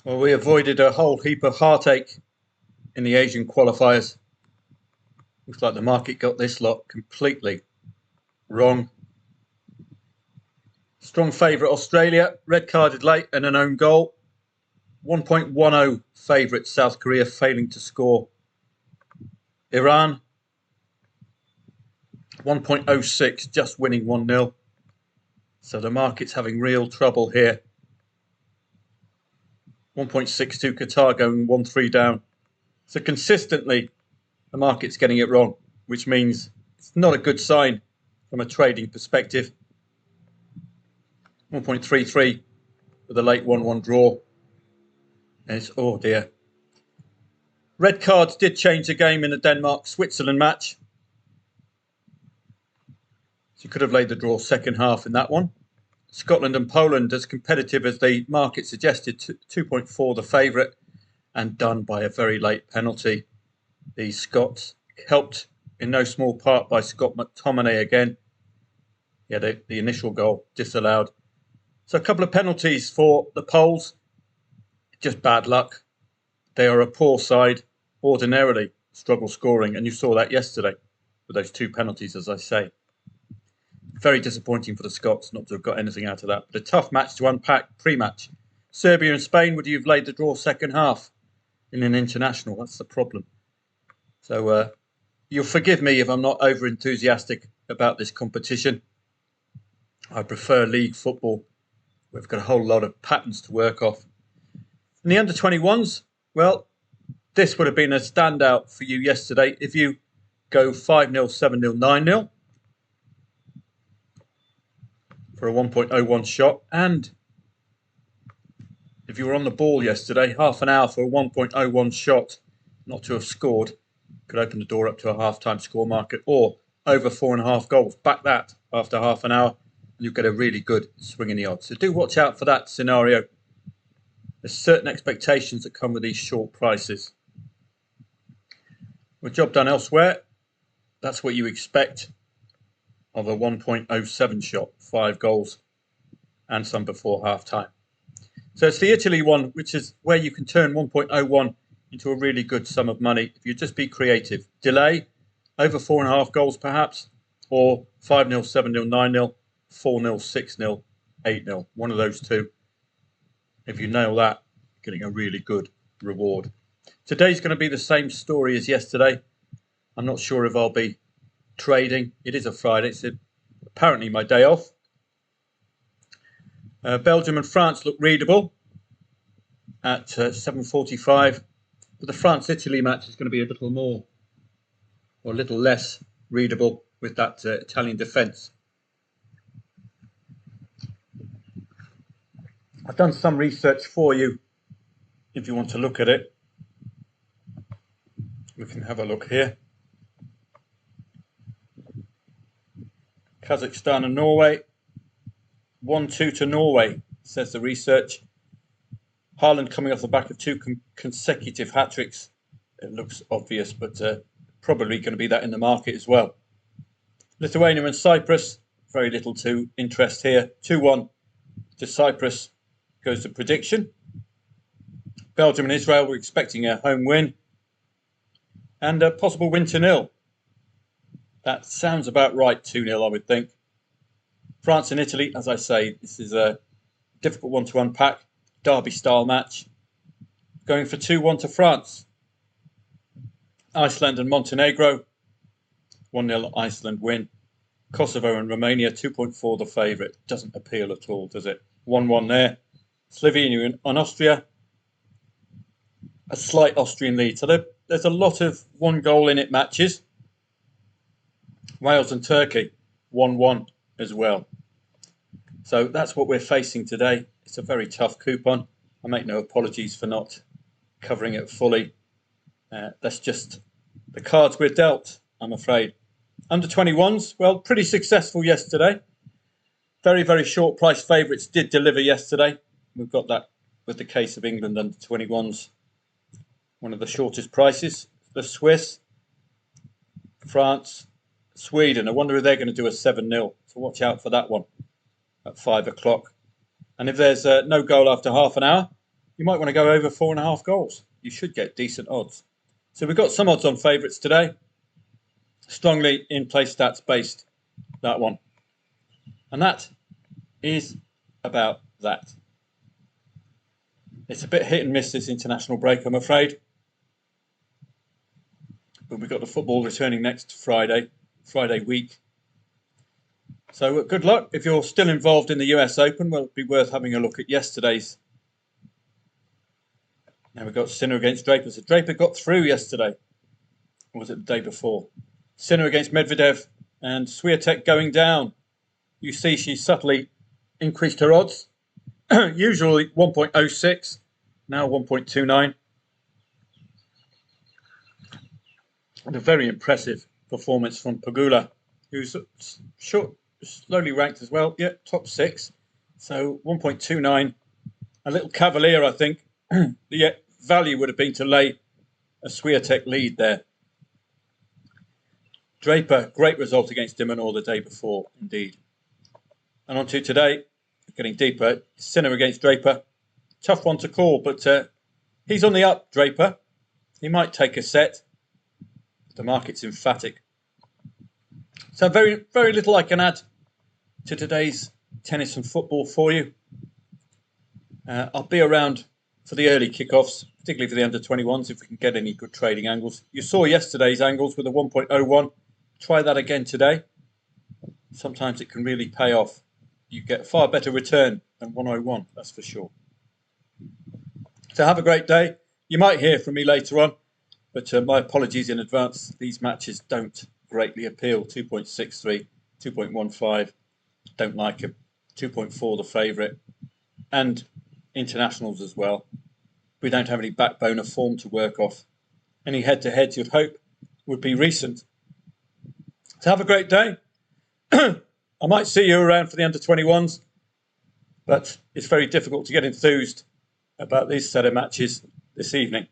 Well, we avoided a whole heap of heartache in the Asian qualifiers. Looks like the market got this lot completely wrong. Strong favourite Australia, red carded late and an own goal. 1.10 favourite South Korea failing to score. Iran 1.06 just winning 1-0. So the market's having real trouble here. 1.62 Qatar going 1-3 down. So consistently the market's getting it wrong, which means it's not a good sign from a trading perspective. 1.33 with a late 1-1 draw. And it's, oh dear. Red cards did change the game in the Denmark-Switzerland match. So you could have laid the draw second half in that one. Scotland and Poland, as competitive as the market suggested, 2.4 the favourite, and done by a very late penalty. The Scots, helped in no small part by Scott McTominay again. Yeah, the initial goal disallowed. So a couple of penalties for the Poles. Just bad luck. They are a poor side, ordinarily struggle scoring, and you saw that yesterday with those two penalties, as I say. Very disappointing for the Scots not to have got anything out of that. But a tough match to unpack pre-match. Serbia and Spain, would you have laid the draw second half in an international? That's the problem. So you'll forgive me if I'm not over-enthusiastic about this competition. I prefer league football. We've got a whole lot of patterns to work off. And the under-21s, well, this would have been a standout for you yesterday if you go 5-0, 7-0, 9-0. For a 1.01 shot, and if you were on the ball yesterday, half an hour for a 1.01 shot, not to have scored, could open the door up to a half-time score market, or over 4.5 goals. Back that after half an hour, and you'll get a really good swing in the odds. So do watch out for that scenario. There's certain expectations that come with these short prices. With job done elsewhere, that's what you expect of a 1.07 shot, 5 goals, and some before half-time. So it's the Italy one, which is where you can turn 1.01 into a really good sum of money if you just be creative. Delay, over 4.5 goals perhaps, or 5-0, 7-0, 9-0, 4-0, 6-0, 8-0. One of those two. If you nail that, you're getting a really good reward. Today's going to be the same story as yesterday. I'm not sure if I'll be trading. It is a Friday. It's apparently my day off. Belgium and France look readable at 7:45, but the France-Italy match is going to be a little more or a little less readable with that Italian defence. I've done some research for you if you want to look at it. We can have a look here. Kazakhstan and Norway. 1-2 to Norway, says the research. Haaland coming off the back of two consecutive hat-tricks. It looks obvious, but probably going to be that in the market as well. Lithuania and Cyprus, very little to interest here. 2-1 to Cyprus goes the prediction. Belgium and Israel, we're expecting a home win. And a possible win to 0. That sounds about right, 2-0, I would think. France and Italy, as I say, this is a difficult one to unpack. Derby-style match. Going for 2-1 to France. Iceland and Montenegro. 1-0 Iceland win. Kosovo and Romania, 2.4 the favourite. Doesn't appeal at all, does it? 1-1 there. Slovenia and Austria. A slight Austrian lead. So there's a lot of one-goal-in-it matches. Wales and Turkey, 1-1 as well. So that's what we're facing today. It's a very tough coupon. I make no apologies for not covering it fully. That's just the cards we're dealt, I'm afraid. Under 21s, well, pretty successful yesterday. Very, very short price favourites did deliver yesterday. We've got that with the case of England under 21s. One of the shortest prices. The Swiss, France, Sweden. I wonder if they're going to do a 7-0. So watch out for that one at 5 o'clock. And if there's no goal after half an hour, you might want to go over 4.5 goals. You should get decent odds. So we've got some odds on favourites today. Strongly in play stats based, that one. And that is about that. It's a bit hit and miss this international break, I'm afraid. But we've got the football returning next Friday week. So good luck. If you're still involved in the US Open, well, it'd be worth having a look at yesterday's. Now we've got Sinner against Draper. So Draper got through yesterday. Or was it the day before? Sinner against Medvedev and Swiatek going down. You see she subtly increased her odds. Usually 1.06, now 1.29. And a very impressive performance from Pegula, who's slowly ranked as well. Yeah, top 6. So 1.29. A little cavalier, I think. The value would have been to lay a Swiatek lead there. Draper, great result against de Minaur the day before, indeed. And on to today, getting deeper. Sinner against Draper. Tough one to call, but he's on the up, Draper. He might take a set. The market's emphatic. So very, very little I can add to today's tennis and football for you. I'll be around for the early kickoffs, particularly for the under-21s, if we can get any good trading angles. You saw yesterday's angles with a 1.01. Try that again today. Sometimes it can really pay off. You get a far better return than 101, that's for sure. So have a great day. You might hear from me later on, but my apologies in advance. These matches don't greatly appeal. 2.63, 2.15, don't like them. 2.4 the favourite, and internationals as well. We don't have any backbone of form to work off. Any head-to-heads you'd hope would be recent. So have a great day. I might see you around for the under-21s, but it's very difficult to get enthused about these set of matches this evening.